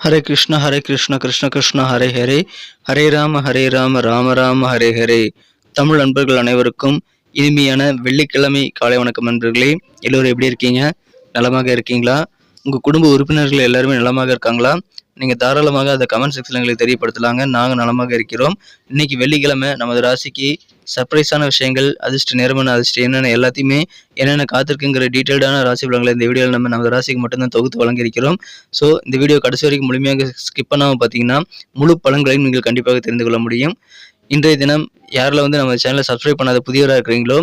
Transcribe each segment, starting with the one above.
ஹரே கிருஷ்ண கிருஷ்ண கிருஷ்ண ஹரே ஹரே, ஹரே ராம ராம ராம ஹரே ஹரே. தமிழ் நண்பர்கள் அனைவருக்கும் இனிமையான வெள்ளிக்கிழமை காலை வணக்கம் நண்பர்களே. எல்லோரும் எப்படி இருக்கீங்க? நலமாக இருக்கீங்களா? உங்கள் குடும்ப உறுப்பினர்கள் எல்லாருமே நலமாக இருக்காங்களா? நீங்கள் தாராளமாக அதை கமெண்ட் செக்ஷனில் எங்களுக்கு தெரியப்படுத்தலாங்க. நாங்கள் நலமாக இருக்கிறோம். இன்னைக்கு வெள்ளிக்கிழமை நமது ராசிக்கு சர்ப்ரைஸான விஷயங்கள், அதிர்ஷ்ட நேரமான அதிர்ஷ்டம் என்னென்ன எல்லாத்தையுமே என்னென்ன காத்திருக்குங்கிற டீட்டெயில்டான ராசி பலன்களை இந்த வீடியோவில் நமது ராசிக்கு மட்டும்தான் தொகுத்து வழங்கியிருக்கிறோம். ஸோ இந்த வீடியோ கடைசி வரைக்கும் முழுமையாக ஸ்கிப் பண்ணாமல் பார்த்தீங்கன்னா முழு பலன்களையும் நீங்கள் கண்டிப்பாக தெரிந்து கொள்ள முடியும். இன்றைய தினம் யாரில் நம்ம சேனலை சப்ஸ்கிரைப் பண்ணாத புதியவராக இருக்கிறீங்களோ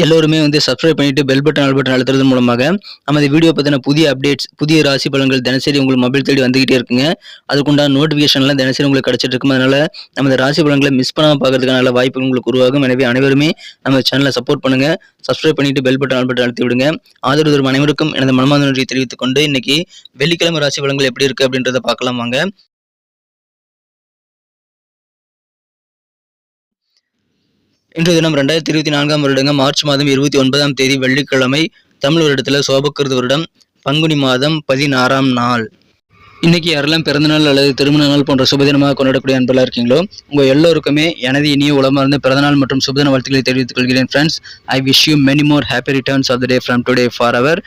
எல்லோருமே சப்ஸ்கிரைப் பண்ணிட்டு பெல் பட்டன் அழுத்துறது மூலமாக நமது வீடியோ பற்றின புதிய அப்டேட்ஸ், புதிய ராசி பலன்கள் தினசரி உங்களுக்கு மொபைல் தேடி வந்துகிட்டே இருக்குங்க. அதுக்குண்டான நோட்டிஃபிகேஷன்லாம் தினசரி உங்களுக்கு கிடைச்சிட்டு இருக்கும். அதனால நமது ராசி பலன்களை மிஸ் பண்ணாமல் பார்க்கறதுக்கான நல்ல வாய்ப்புகள் உங்களுக்கு உருவாகும். எனவே அனைவருமே நம்ம சேனலை சப்போர்ட் பண்ணுங்க. சப்ஸ்கிரைப் பண்ணிட்டு பெல் பட்டன் அழுத்தி விடுங்க. ஆதரவு தரும் அனைவருக்கும் எனது மனமார்ந்த நன்றியை தெரிவித்துக் கொண்டு இன்னைக்கு வெள்ளிக்கிழமை ராசி பலன்கள் எப்படி இருக்கு அப்படின்றத பார்க்கலாம் வாங்க. இன்றைய தினம் 2024 வருடங்க மார்ச் மாதம் 29ஆம் தேதி வெள்ளிக்கிழமை. தமிழ் வருடத்தில் சோபக்கிருது வருடம் பங்குனி மாதம் 16ஆம் நாள். இன்னைக்கு யாரெல்லாம் பிறந்தநாள் அல்லது திருமண நாள் போன்ற சுபதினமாக கொண்டாடக்கூடிய அன்பெல்லாம் இருக்கீங்களோ உங்கள் எல்லோருக்குமே எனது இனிய உளமார்ந்த பிறந்தநாள் மற்றும் சுபதின வாழ்த்துக்களை தெரிவித்துக் கொள்கிறேன். Friends, I wish you many more happy returns of the day from today for our.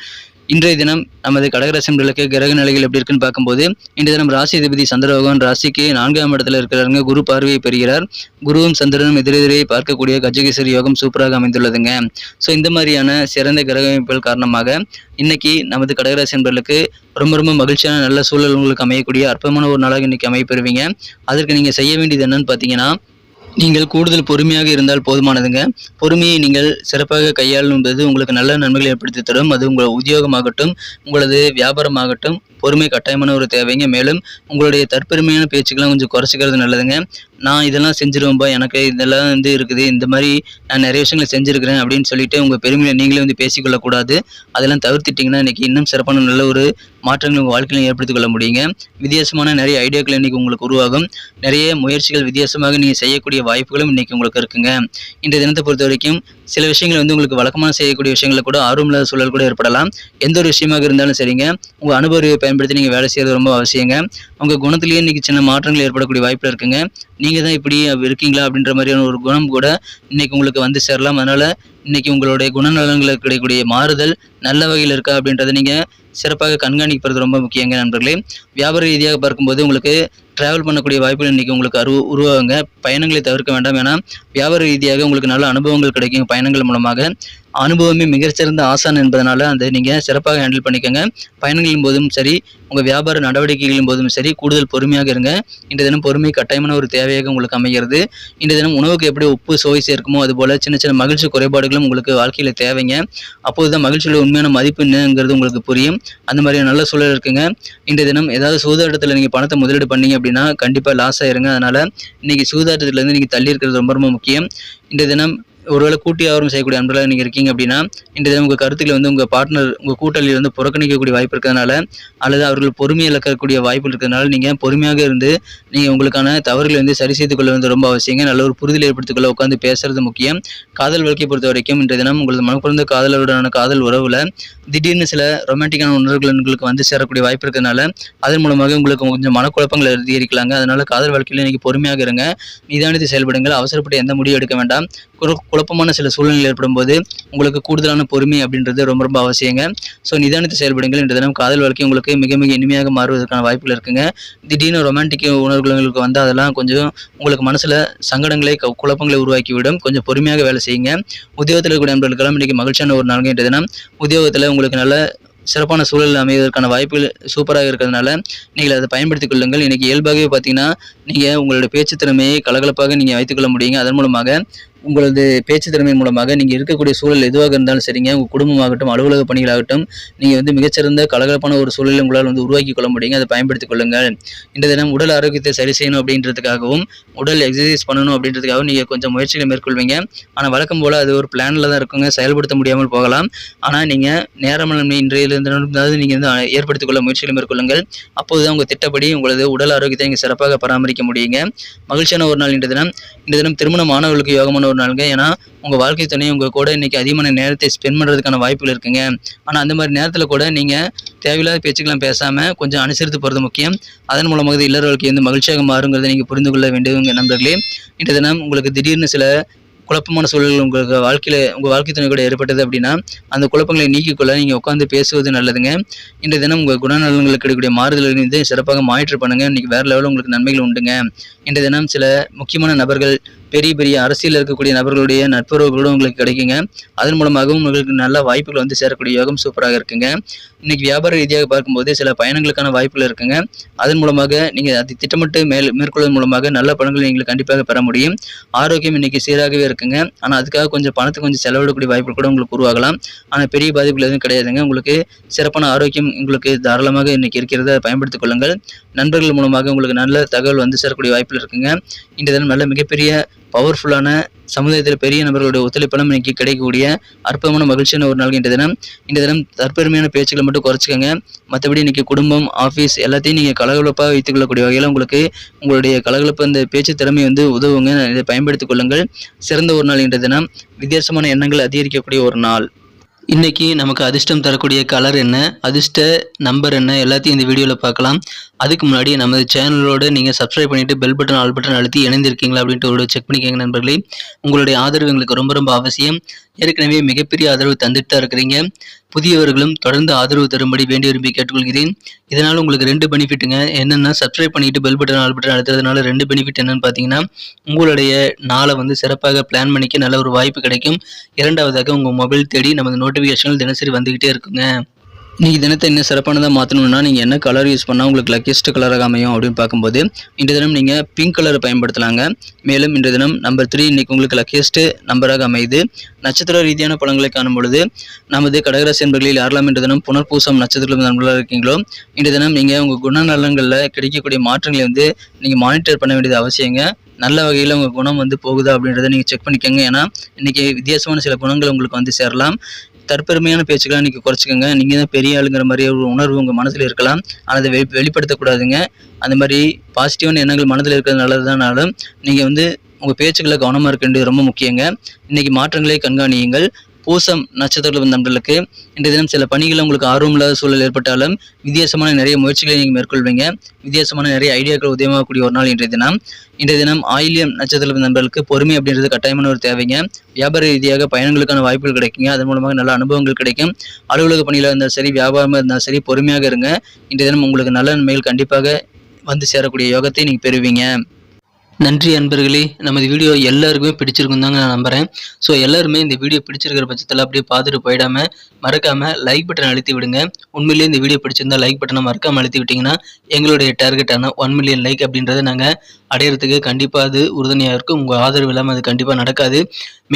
இன்றைய தினம் நமது கடகராசி நண்பர்களுக்கு கிரக நிலைகள் எப்படி இருக்குன்னு பார்க்கும்போது, இன்றைய தினம் ராசி அதிபதி சந்திர பகவான் ராசிக்கு 4ஆம் இடத்துல இருக்கிறாருங்க. குரு பார்வையை பெறுகிறார். குருவும் சந்திரனும் எதிரெதிரே பார்க்கக்கூடிய கஜகேசரி யோகம் சூப்பராக அமைந்துள்ளதுங்க. ஸோ இந்த மாதிரியான சிறந்த கிரக அமைப்புகள் காரணமாக இன்னைக்கு நமது கடகராசி நண்பர்களுக்கு ரொம்ப மகிழ்ச்சியான நல்ல சூழல் உங்களுக்கு அமையக்கூடிய அற்புதமான ஒரு நாளாக இன்னைக்கு அமைப்பெறுவீங்க. அதற்கு நீங்கள் செய்ய வேண்டியது என்னன்னு பார்த்தீங்கன்னா, நீங்கள் கூடுதல் பொறுமையாக இருந்தால் போதுமானதுங்க. பொறுமையை நீங்கள் சிறப்பாக கையாளும்போது உங்களுக்கு நல்ல நன்மைகளை ஏற்படுத்தி தரும். அது உங்கள் உத்தியோகமாகட்டும், உங்களது வியாபாரமாகட்டும், பொறுமை கட்டாயமான ஒரு தேவைங்க. மேலும் உங்களுடைய தற்பெருமையான பேச்சுக்கெல்லாம் கொஞ்சம் குறைச்சிக்கிறது நல்லதுங்க. நான் இதெல்லாம் செஞ்சிருவேன்பா, எனக்கு இதெல்லாம் இருக்குது, இந்த மாதிரி நான் நிறைய விஷயங்களை செஞ்சுருக்கிறேன் அப்படின்னு சொல்லிட்டு உங்கள் பெருமையை நீங்களே பேசிக்கொள்ளக்கூடாது. அதெல்லாம் தவிர்த்துட்டிங்கன்னா இன்றைக்கி இன்னும் சிறப்பான நல்ல ஒரு மாற்றங்கள் உங்கள் வாழ்க்கையில் ஏற்படுத்திக் கொள்ள முடியுங்க. வித்தியாசமான நிறைய ஐடியாக்கள் இன்றைக்கி உங்களுக்கு உருவாகும். நிறைய முயற்சிகள் வித்தியாசமாக நீங்கள் செய்யக்கூடிய வாய்ப்புகளும் இன்றைக்கி உங்களுக்கு இருக்குங்க. இன்றைய தினத்தை பொறுத்த வரைக்கும் சில விஷயங்கள் உங்களுக்கு வழக்கமாக செய்யக்கூடிய விஷயங்களில் கூட ஆர்வமில்லாத சூழல் கூட ஏற்படலாம். எந்த ஒரு விஷயமாக இருந்தாலும் சரிங்க, உங்கள் அனுபவத்தை பயன்படுத்தி நீங்கள் வேலை செய்கிறது ரொம்ப அவசியங்க. உங்கள் குணத்திலேயே இன்றைக்கி சின்ன மாற்றங்கள் ஏற்படக்கூடிய வாய்ப்பு இருக்குங்க. நீங்கள் தான் இப்படி இருக்கீங்களா அப்படின்ற மாதிரியான ஒரு குணம் கூட இன்றைக்கி உங்களுக்கு சேரலாம். அதனால் இன்றைக்கி உங்களுடைய குணநலன்களுக்கு கிடைக்கக்கூடிய மாறுதல் நல்ல வகையில் இருக்கா அப்படின்றத நீங்கள் சிறப்பாக கண்காணிப்பது ரொம்ப முக்கியங்க நண்பர்களே. வியாபார ரீதியாக பார்க்கும்போது உங்களுக்கு ட்ராவல் பண்ணக்கூடிய வாய்ப்புகள் இன்றைக்கி உங்களுக்கு உருவாகுங்க. பயணங்களை தவிர்க்க வேண்டாம். ஏன்னா வியாபார ரீதியாக உங்களுக்கு நல்ல அனுபவங்கள் கிடைக்கும். பயணங்கள் மூலமாக அனுபவமே மிகச்சிறந்த ஆசான் என்பதனால அதை நீங்கள் சிறப்பாக ஹேண்டில் பண்ணிக்கோங்க. பயணங்களின் போதும் சரி, உங்கள் வியாபார நடவடிக்கைகளின் போதும் சரி, கூடுதல் பொறுமையாக இருங்க. இன்றைய தினம் பொறுமை கட்டாயமான ஒரு தேவையாக உங்களுக்கு அமைகிறது. இன்றைய தினம் உணவுக்கு எப்படி உப்பு சுவை சேர்க்குமோ அதுபோல் சின்ன மகிழ்ச்சி குறைபாடுகளும் உங்களுக்கு வாழ்க்கையில் தேவைங்க. அப்போது தான் மகிழ்ச்சியோட உண்மையான மதிப்பு என்னங்கிறது உங்களுக்கு புரியும். அந்த மாதிரியான நல்ல சூழல் இருக்குங்க. இன்றைய தினம் ஏதாவது சூதாட்டத்தில் நீங்கள் பணத்தை முதலீடு பண்ணீங்க அப்படின்னா கண்டிப்பாக லாஸ் ஆயிருங்க. அதனால் இன்றைக்கி சூதாட்டத்திலேருந்து நீங்கள் தள்ளி இருக்கிறது ரொம்ப முக்கியம். இன்றைய தினம் ஒருவேளை கூட்டி வியாபாரம் செய்யக்கூடிய அன்பர்களாக நீங்கள் இருக்கீங்க அப்படின்னா இன்றைய தினம் உங்கள் கருத்துக்களை உங்கள் பார்ட்னர், உங்கள் கூட்டாளியில் புறக்கணிக்கக்கூடிய வாய்ப்பு இருக்கிறதுனால அல்லது அவர்கள் பொறுமையை இழக்கக்கூடிய வாய்ப்பு இருக்கிறதுனால நீங்கள் பொறுமையாக இருந்து நீங்கள் உங்களுக்கான தவறுகளை சரி செய்து கொள்ள ரொம்ப அவசியங்க. நல்ல ஒரு புரிதல் ஏற்படுத்திக் கொள்ள உட்காந்து பேசுறது முக்கியம். காதல் வாழ்க்கையை பொறுத்த வரைக்கும் இன்றைய தினம் உங்களது மனக்குழந்த காதலருடனான காதல் உறவில் திடீர்னு சில ரொமான்டிக்கான உணர்வுகள் உங்களுக்கு சேரக்கூடிய வாய்ப்பு இருக்கிறதுனால அதன் மூலமாக உங்களுக்கு கொஞ்சம் மனக்குழப்பங்களை அதிகரிக்கலாங்க. அதனால காதல் வாழ்க்கையில் இன்னைக்கு பொறுமையாக இருங்க. நிதானித்து செயல்படுங்கள். அவசரப்பட்டு எந்த முடிவு எடுக்க வேண்டாம். குழப்பமான சில சூழ்நிலை ஏற்படும் போது உங்களுக்கு கூடுதலான பொறுமை அப்படின்றது ரொம்ப அவசியங்க. ஸோ நிதானித்து செயல்படுங்கள். இன்றைய தினம் காதல் வாழ்க்கை உங்களுக்கு மிக இனிமையாக மாறுவதற்கான வாய்ப்புகள் இருக்குங்க. திடீர்னு ரொமான்டிக் உணர்வுகளுக்கு அதெல்லாம் கொஞ்சம் உங்களுக்கு மனசில் சங்கடங்களை குழப்பங்களை உருவாக்கிவிடும். கொஞ்சம் பொறுமையாக வேலை செய்யுங்க. உத்தியோகத்தில் இருக்கக்கூடிய நண்பர்களுக்கெல்லாம் இன்றைக்கி மகிழ்ச்சியான ஒரு நாள். இன்றைய தினம் உத்தியோகத்தில் உங்களுக்கு நல்ல சிறப்பான சூழல் அமைவதற்கான வாய்ப்புகள் சூப்பராக இருக்கிறதுனால நீங்கள் அதை பயன்படுத்திக் கொள்ளுங்கள். இன்றைக்கி இயல்பாகவே பார்த்தீங்கன்னா நீங்கள் உங்களுடைய பேச்சு திறமையை கலகலப்பாக நீங்கள் வைத்துக்கொள்ள முடியுங்க. அதன் மூலமாக உங்களது பேச்சு திறமை மூலமாக நீங்கள் இருக்கக்கூடிய சூழல் எதுவாக இருந்தாலும் சரிங்க, உங்கள் குடும்பமாகட்டும், அலுவலக பணிகளாகட்டும், நீங்கள் மிகச்சிறந்த கலகலப்பான ஒரு சூழலை உங்களால் உருவாக்கி கொள்ள முடியுங்க. அதை பயன்படுத்திக் கொள்ளுங்கள். இந்த தினம் உடல் ஆரோக்கியத்தை சரி செய்யணும் அப்படின்றதுக்காகவும் உடல் எக்ஸசைஸ் பண்ணணும் அப்படின்றதுக்காகவும் நீங்கள் கொஞ்சம் முயற்சிகளை மேற்கொள்வீங்க. ஆனால் வழக்கம் போல் அது ஒரு பிளானில் தான் இருக்குங்க. செயல்படுத்த முடியாமல் போகலாம். ஆனால் நீங்கள் நேரமின்மை இன்றையிலிருந்து நீங்கள் ஏற்படுத்திக் கொள்ள முயற்சிகளை மேற்கொள்ளுங்கள். அப்போது தான் உங்கள் திட்டப்படி உங்களது உடல் ஆரோக்கியத்தை நீங்கள் சிறப்பாக பராமரிக்க முடியுங்க. மகிழ்ச்சியான ஒரு நாள் இன்றைய தினம். திருமண மாணவர்களுக்கு யோகமான ஒரு நாளுங்க. ஏன்னா உங்கள் வாழ்க்கை துணை உங்கள் கூட இன்னைக்கு அதிகமான நேரத்தை ஸ்பெண்ட் பண்ணுறதுக்கான வாய்ப்புகள் இருக்குங்க. ஆனால் அந்த மாதிரி நேரத்தில் கூட நீங்கள் தேவையில்லாத பேச்சுக்கெல்லாம் பேசாமல் கொஞ்சம் அனுசரித்து போகிறது முக்கியம். அதன் மூலமாக இல்லற வாழ்க்கை வந்து மகிழ்ச்சியாக மாறுங்கிறத நீங்கள் புரிந்து கொள்ள வேண்டியவங்க நண்பர்களே. இன்றைய தினம் உங்களுக்கு திடீர்னு சில குழப்பமான சூழல்கள் உங்களுக்கு உங்கள் வாழ்க்கை துணை கூட ஏற்பட்டது அப்படின்னா அந்த குழப்பங்களை நீக்கிக்கொள்ள நீங்கள் உட்காந்து பேசுவது நல்லதுங்க. இன்றைய தினம் உங்கள் குணநலன்களுக்கு கிடைக்கக்கூடிய மாறுதல்கள் வந்து சிறப்பாக மாற்று பண்ணுங்க. இன்றைக்கி வேறு லெவலில் உங்களுக்கு நன்மைகள் உண்டுங்க. இன்றைய தினம் சில முக்கியமான நபர்கள், பெரிய பெரிய அரசியலில் இருக்கக்கூடிய நபர்களுடைய நட்புறவுகளோடு உங்களுக்கு கிடைக்குங்க. அதன் மூலமாகவும் உங்களுக்கு நல்ல வாய்ப்புகள் வந்து சேரக்கூடிய யோகம் சூப்பராக இருக்குங்க. இன்றைக்கி வியாபார ரீதியாக பார்க்கும்போது சில பயணங்களுக்கான வாய்ப்புகள் இருக்குங்க. அதன் மூலமாக நீங்கள் அதை திட்டமிட்டு மேற்கொள்வதன் மூலமாக நல்ல பலன்களை நீங்கள் கண்டிப்பாக பெற முடியும். ஆரோக்கியம் இன்றைக்கி சீராகவே இருக்குங்க. ஆனால் அதுக்காக கொஞ்சம் பணத்தை கொஞ்சம் செலவிடக்கூடிய வாய்ப்புகள் கூட உங்களுக்கு உருவாகலாம். ஆனால் பெரிய பாதிப்புகள் எதுவும் கிடையாதுங்க. உங்களுக்கு சிறப்பான ஆரோக்கியம் உங்களுக்கு தாராளமாக இன்றைக்கி இருக்கிறத பயன்படுத்திக் கொள்ளுங்கள். நண்பர்கள் மூலமாக உங்களுக்கு நல்ல தகவல் வந்து சேரக்கூடிய வாய்ப்புகள் இருக்குங்க. இன்றைய தினம் நல்ல மிகப்பெரிய பவர்ஃபுல்லான சமுதாயத்தில் பெரிய நபர்களுடைய ஒத்துழைப்பெல்லாம் இன்னைக்கு கிடைக்கக்கூடிய அற்புதமான மகிழ்ச்சியான ஒரு நாள் இன்றைய தினம் தற்பெருமையான பேச்சுக்களை மட்டும் குறைச்சிக்கோங்க. மற்றபடி இன்னைக்கு குடும்பம், ஆஃபீஸ் எல்லாத்தையும் நீங்கள் கலகலப்பாக வைத்துக் கொள்ளக்கூடிய வகையில் உங்களுக்கு உங்களுடைய கலகலப்பு அந்த பேச்சு திறமை வந்து உதவுங்க. இதை பயன்படுத்திக் கொள்ளுங்கள். சிறந்த ஒரு நாள் இன்றைய தினம். வித்தியாசமான எண்ணங்கள் அதிகரிக்கக்கூடிய ஒரு நாள். இன்றைக்கி நமக்கு அதிர்ஷ்டம் தரக்கூடிய கலர் என்ன, அதிர்ஷ்ட நம்பர் என்ன, எல்லாத்தையும் இந்த வீடியோவில் பார்க்கலாம். அதுக்கு முன்னாடி நமது சேனலோடு நீங்கள் சப்ஸ்கிரைப் பண்ணிவிட்டு பெல் பட்டன் ஆல் பட்டன் அழுத்தி இணைந்திருக்கீங்களா அப்படின்ட்டு ஒரு செக் பண்ணிக்கோங்க நண்பர்களே. உங்களுடைய ஆதரவு எங்களுக்கு ரொம்ப ரொம்ப அவசியம். ஏற்கனவே மிகப்பெரிய ஆதரவு தந்துட்டு தான் இருக்கிறீங்க. புதியவர்களும் தொடர்ந்து ஆதரவு தரும்படி வேண்டி விரும்பி கேட்டுக்கொள்கிறேன். இதனால் உங்களுக்கு 2 பெனிஃபிட்டுங்க. என்னென்னா சப்ஸ்கிரைப் பண்ணிவிட்டு பெல் பட்டன் ஆல் பட்டன் அழுத்துறதுனால 2 பெனிஃபிட் என்னென்னு பார்த்தீங்கன்னா, உங்களுடைய நாளை வந்து சிறப்பாக பிளான் பண்ணிக்க நல்ல ஒரு வாய்ப்பு கிடைக்கும். இரண்டாவதாக உங்கள் மொபைல் தேடி நமது நோட்டிஃபிகேஷன்கள் தினசரி வந்துக்கிட்டே இருக்குங்க. நீங்கள் தினத்தை இன்னும் சிறப்பானதாக மாற்றணும்னா நீங்கள் என்ன கலர் யூஸ் பண்ணால் உங்களுக்கு லக்கியஸ்ட் கலராக அமையும் அப்படின்னு பார்க்கும்போது இன்றைய தினம் நீங்கள் பிங்க் கலரை பயன்படுத்தலாங்க. மேலும் இன்றைய தினம் நம்பர் 3 இன்றைக்கி உங்களுக்கு லக்கியஸ்ட் நம்பராக அமையுது. நட்சத்திர ரீதியான பலன்களை காணும் பொழுது நமது கடகராசி என்பர்களில் யாரெல்லாம் இன்றைய தினம் புனர்பூசம் நட்சத்திரம் நண்பர்களாக இருக்கீங்களோ இன்றைய தினம் நீங்கள் உங்கள் குணநலன்களில் கிடைக்கக்கூடிய மாற்றங்களை வந்து நீங்கள் மானிட்டர் பண்ண வேண்டியது அவசியங்க. நல்ல வகையில் உங்கள் குணம் வந்து போகுதா அப்படின்றத நீங்கள் செக் பண்ணிக்கோங்க. ஏன்னா இன்றைக்கி வித்தியாசமான சில குணங்கள் உங்களுக்கு வந்து சேரலாம். தற்பெருமையான பேச்சுக்கெல்லாம் இன்றைக்கி குறைச்சிக்கோங்க. நீங்கள் தான் பெரிய ஆளுங்கிற மாதிரி ஒரு உணர்வு உங்கள் மனசில் இருக்கலாம். ஆனால் அதை வெளிப்படுத்தக்கூடாதுங்க. அந்த மாதிரி பாசிட்டிவான எண்ணங்கள் மனதில் இருக்கிறது நல்லதுனாலும் நீங்கள் வந்து உங்கள் பேச்சுக்களை கவனமாக இருக்க வேண்டியது ரொம்ப முக்கியங்க. இன்றைக்கி மாற்றங்களை கண்காணியுங்கள். பூசம் நட்சத்திர நண்பர்களுக்கு இன்றைய தினம் சில பணிகளில் உங்களுக்கு ஆர்வமில்லாத சூழல் ஏற்பட்டாலும் வித்தியாசமான நிறைய முயற்சிகளை நீங்கள் மேற்கொள்வீங்க. வித்தியாசமான நிறைய ஐடியாக்கள் உதயமாகக்கூடிய ஒரு நாள் இன்றைய தினம் ஆயில்யம் நட்சத்திர நண்பர்களுக்கு பொறுமை அப்படின்றது கட்டாயமான ஒரு தேவைங்க. வியாபார ரீதியாக பயணங்களுக்கான வாய்ப்புகள் கிடைக்குங்க. அதன் மூலமாக நல்ல அனுபவங்கள் கிடைக்கும். அலுவலக பணியில் இருந்தாலும் சரி, வியாபாரமாக இருந்தாலும் சரி, பொறுமையாக இருங்க. இன்றைய தினம் உங்களுக்கு நல்ல நன்மைகள் கண்டிப்பாக வந்து சேரக்கூடிய யோகத்தை நீங்கள் பெறுவீங்க. நன்றி அன்பர்களே. நமது வீடியோ எல்லாருக்குமே பிடிச்சிருக்கும் தாங்க நான் நம்புகிறேன். ஸோ எல்லாருமே இந்த வீடியோ பிடிச்சிருக்கிற பட்சத்தில் அப்படியே பார்த்துட்டு போயிடாமல் மறக்காமல் லைக் பட்டன் அழுத்தி விடுங்க. உண்மையிலேயே இந்த வீடியோ பிடிச்சிருந்தால் லைக் பட்டனை மறக்காமல் அழுத்தி விட்டிங்கன்னா எங்களுடைய டார்கெட்டான 1 மில்லியன் லைக் அப்படின்றத நாங்கள் அடையிறதுக்கு கண்டிப்பாக அது உறுதுணையாக இருக்கும். உங்கள் ஆதரவு இல்லாமல் அது கண்டிப்பாக நடக்காது.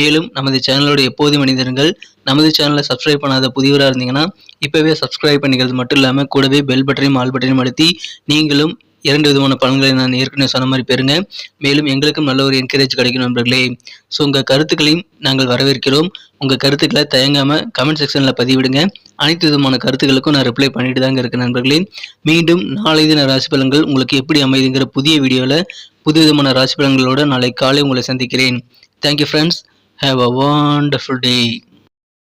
மேலும் நமது சேனலோட எப்போது மனிதர்கள் நமது சேனலை சப்ஸ்கிரைப் பண்ணாத புதியவராக இருந்தீங்கன்னா இப்போவே சப்ஸ்கிரைப் பண்ணிக்கிறது மட்டும் இல்லாமல் கூடவே பெல் பட்டனையும் ஆல் பட்டனையும் அழுத்தி நீங்களும் 2 விதமான பலன்களை நான் ஏற்கனவே சொன்ன மாதிரி பெறுங்க. மேலும் எங்களுக்கும் நல்ல ஒரு என்கரேஜ் கிடைக்கும் நண்பர்களே. ஸோ உங்கள் கருத்துக்களையும் நாங்கள் வரவேற்கிறோம். உங்கள் கருத்துக்களை தயங்காமல் கமெண்ட் செக்ஷனில் பதிவிடுங்க. அனைத்து விதமான கருத்துக்களுக்கும் நான் ரிப்ளை பண்ணிட்டு தாங்க இருக்கேன் நண்பர்களே. மீண்டும் நாளை தின ராசி பலன்கள் உங்களுக்கு எப்படி அமைதுங்கிற புதிய வீடியோவில் புது விதமான ராசி பலன்களோடு நாளை காலை உங்களை சந்திக்கிறேன். Thank you friends. Have a wonderful day.